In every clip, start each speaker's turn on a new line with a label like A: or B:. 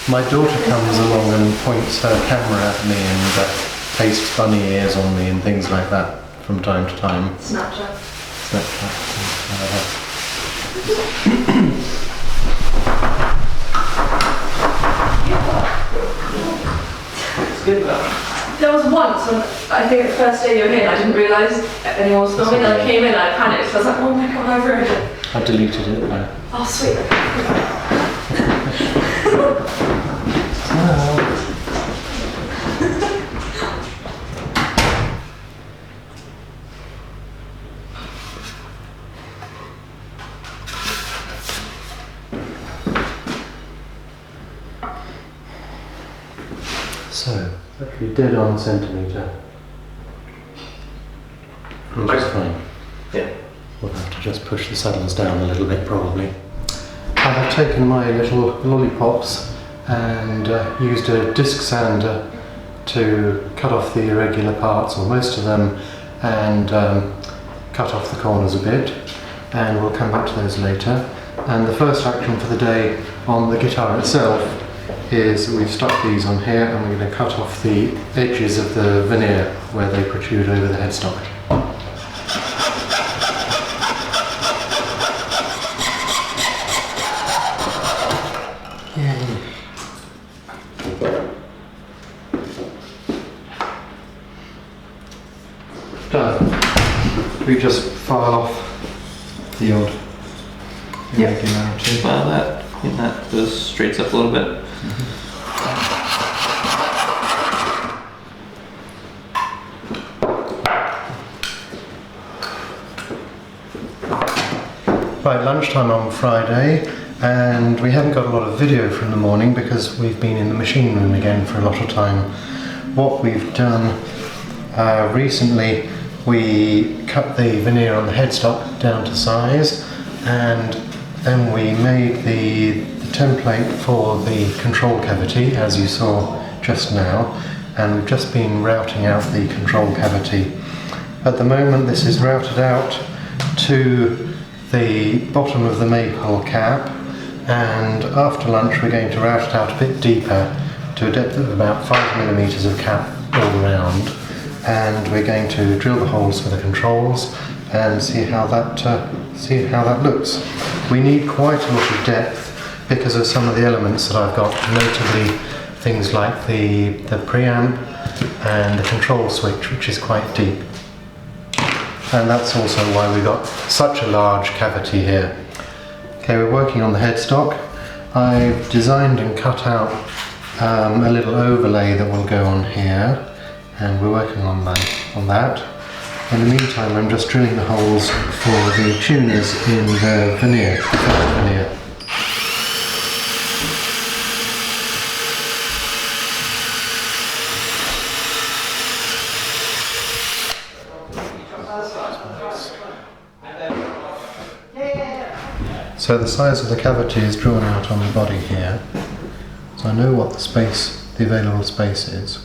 A: My daughter comes along and points her camera at me and pastes bunny ears on me and things like that from time to time.
B: Snapchat.
C: It's good though.
B: There was once when I think the first day you were here, I didn't realise anyone was filming. And I came in and I panicked. So I was like, oh my god, I've ruined it.
A: I deleted it though.
B: Oh sweet.
A: So, actually dead on centimetre. Which is fine.
C: Yeah.
A: We'll have to just push the saddles down a little bit probably. I have taken my little lollipops and used a disc sander to cut off the irregular parts, or most of them, and cut off the corners a bit, and we'll come back to those later. And the first action for the day on the guitar itself is we've stuck these on here and we're going to cut off the edges of the veneer where they protrude over the headstock. Yay. Done. We just file off the odd irregularity.
C: Well, that goes straights up a little bit.
A: Right, lunchtime on Friday, and we haven't got a lot of video from the morning because we've been in the machine room again for a lot of time. What we've done recently, we cut the veneer on the headstock down to size, and then we made the template for the control cavity, as you saw just now, and we've just been routing out the control cavity. At the moment this is routed out to the bottom of the maple cap, and after lunch we're going to route it out a bit deeper to a depth of about 5mm of cap all round, and we're going to drill the holes for the controls and see how that looks. We need quite a lot of depth because of some of the elements that I've got, notably things like the preamp and the control switch, which is quite deep. And that's also why we've got such a large cavity here. Okay, we're working on the headstock. I've designed and cut out a little overlay that will go on here, and we're working on that. In the meantime, I'm just drilling the holes for the tuners in the veneer, the first veneer. So the size of the cavity is drawn out on the body here, so I know what the available space is.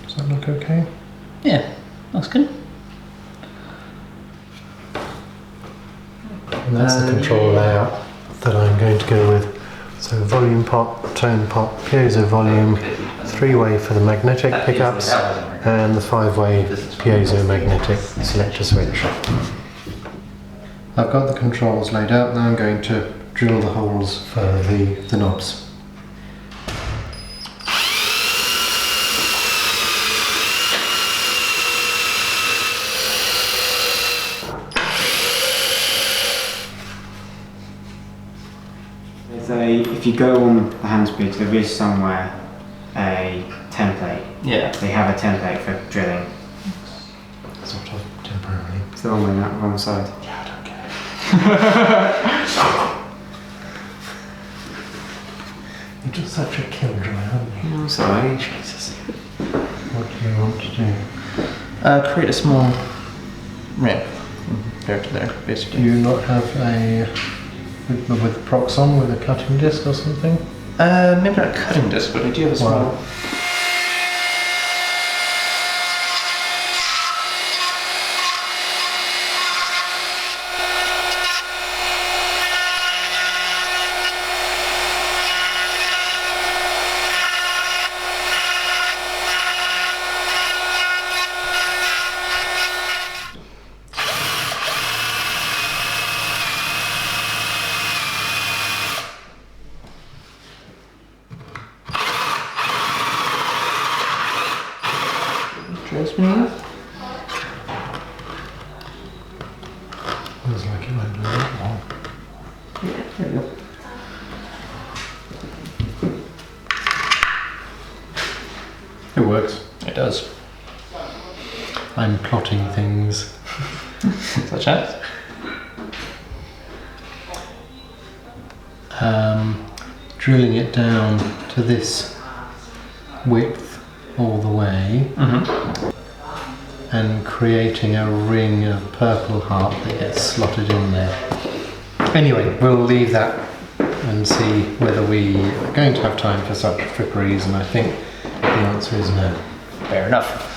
A: Does that look okay?
C: Yeah, that's good.
A: And that's the control layout that I'm going to go with. So volume pot, tone pot, piezo volume, 3-way for the magnetic pickups, and the 5-way piezo magnetic selector switch. I've got the controls laid out, now I'm going to drill the holes for the knobs.
D: If you go on the handspeed, there is somewhere a template.
C: Yeah.
D: They have a template for drilling.
A: Sort of temporarily.
D: It's the one on that wrong side.
A: Yeah, I don't care. You're just such a killjoy, aren't you?
D: I'm sorry.
A: Jesus. What do you want to do?
C: Create a small ramp from there to there,
A: Do
C: basically.
A: you not have a with prox on with a cutting disc or something?
C: Maybe not a cutting disc, but I do have a small.
A: Well,
C: Dress beneath.
A: looks like it won't do that long.
C: Yeah, there you go.
A: It works.
C: It does.
A: I'm plotting things.
C: Such as?
A: Drilling it down to this width all the way and creating a ring of purple heart that gets slotted in there. Anyway, we'll leave that and see whether we are going to have time for such fripperies, and I think the answer is no.
C: Fair enough.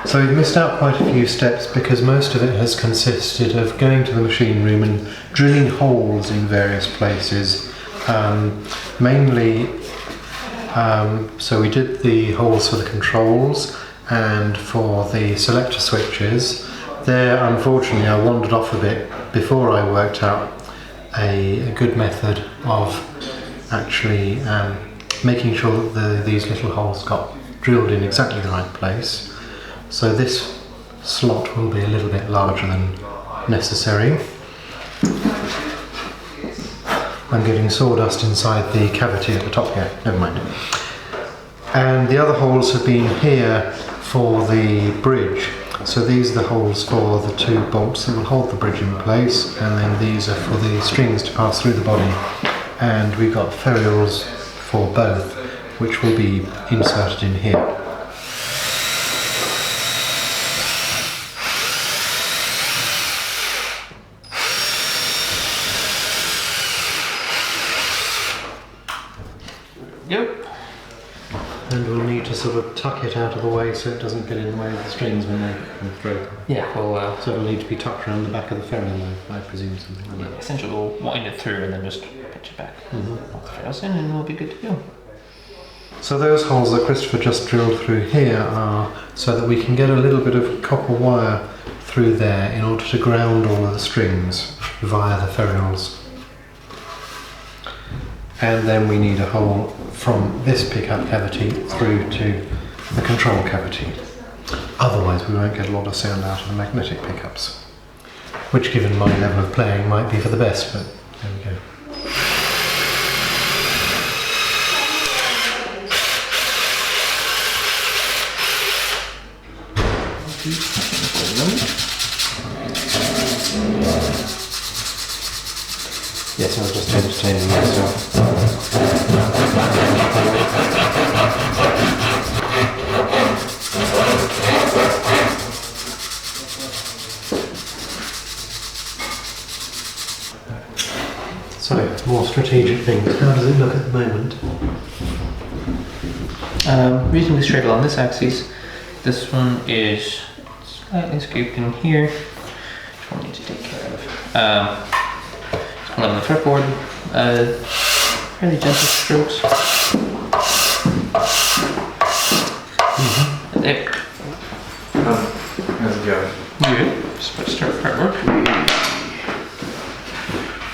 A: So we've missed out quite a few steps because most of it has consisted of going to the machine room and drilling holes in various places. Mainly, so we did the holes for the controls and for the selector switches. There, unfortunately, I wandered off a bit before I worked out a good method of actually making sure that these little holes got drilled in exactly the right place. So this slot will be a little bit larger than necessary. I'm getting sawdust inside the cavity at the top here, never mind. And the other holes have been here for the bridge. So these are the holes for the two bolts that will hold the bridge in place, and then these are for the strings to pass through the body. And we've got ferrules for both, which will be inserted in here.
C: Yep.
A: And we'll need to sort of tuck it out of the way so it doesn't get in the way of the strings when they come through.
C: Yeah, well,
A: So it'll need to be tucked around the back of the ferrule, I presume, something like that.
C: essentially we'll wind it through and then just pitch it back. Lock the ferrules in and we'll be good to go.
A: So those holes that Christopher just drilled through here are so that we can get a little bit of copper wire through there in order to ground all of the strings via the ferrules. And then we need a hole from this pickup cavity through to the control cavity. Otherwise we won't get a lot of sound out of the magnetic pickups. Which, given my level of playing, might be for the best, but there we go. Yes, I was just entertaining myself. So, more strategic things. How does it look at the moment?
C: Reasonably straight along this axis. This one is slightly scooped in here, which we'll need to take care of. On the fretboard, fairly gentle strokes. There.
E: How's it going?
C: Good. Just about to start fretwork.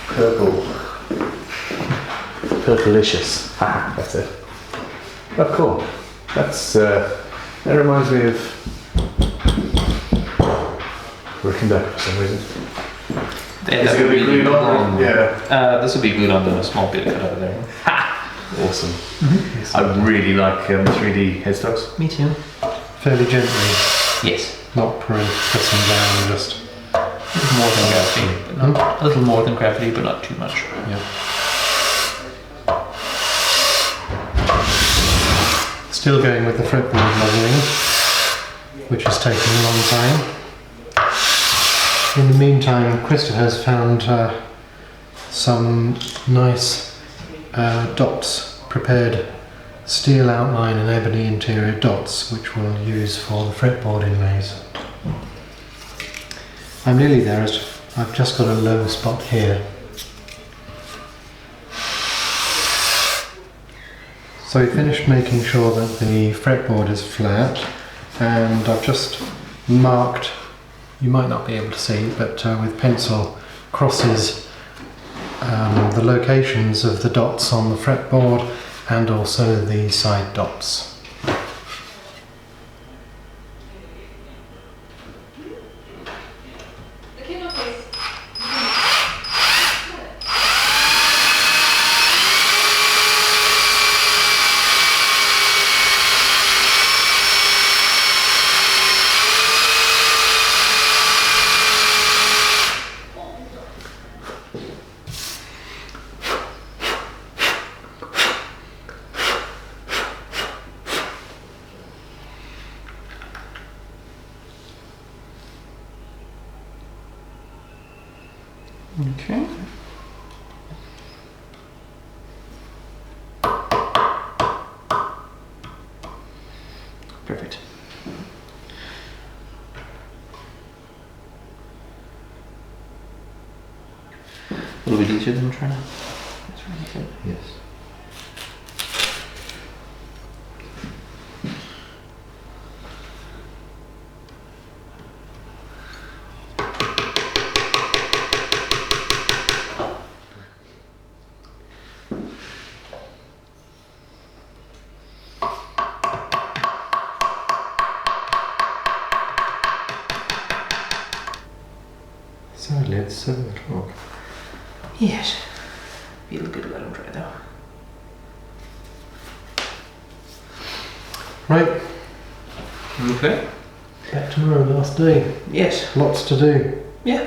E: Purple. Purplicious. Haha, that's it. Oh, cool. That reminds me of Rick and Duck for some reason. Is it going to be glued on? Yeah.
C: This will be glued onto a small bit cut out of there.
E: Awesome. I really like 3D headstocks.
C: Me too.
A: Fairly gently,
C: Yes.
A: not pressing down, just...
C: A little more than gravity, but not a little more than gravity, but not too much.
A: Yeah. Still going with the fretboard leveling, which is taking a long time. In the meantime, Krista has found some nice dots, prepared steel outline and ebony interior dots, which we'll use for the fretboard inlays. I'm nearly there, as I've just got a low spot here. So we finished making sure that the fretboard is flat, and I've just marked, you might not be able to see, but with pencil crosses the locations of the dots on the fretboard and also the side dots.
C: Okay. Perfect. A little bit easier than trying to. That's really good.
A: Yes. Sadly, it's so little.
C: Yes. Feel good to let them dry though.
A: Right,
C: Okay.
A: back tomorrow, last day.
C: Yes.
A: Lots to do.
C: Yeah.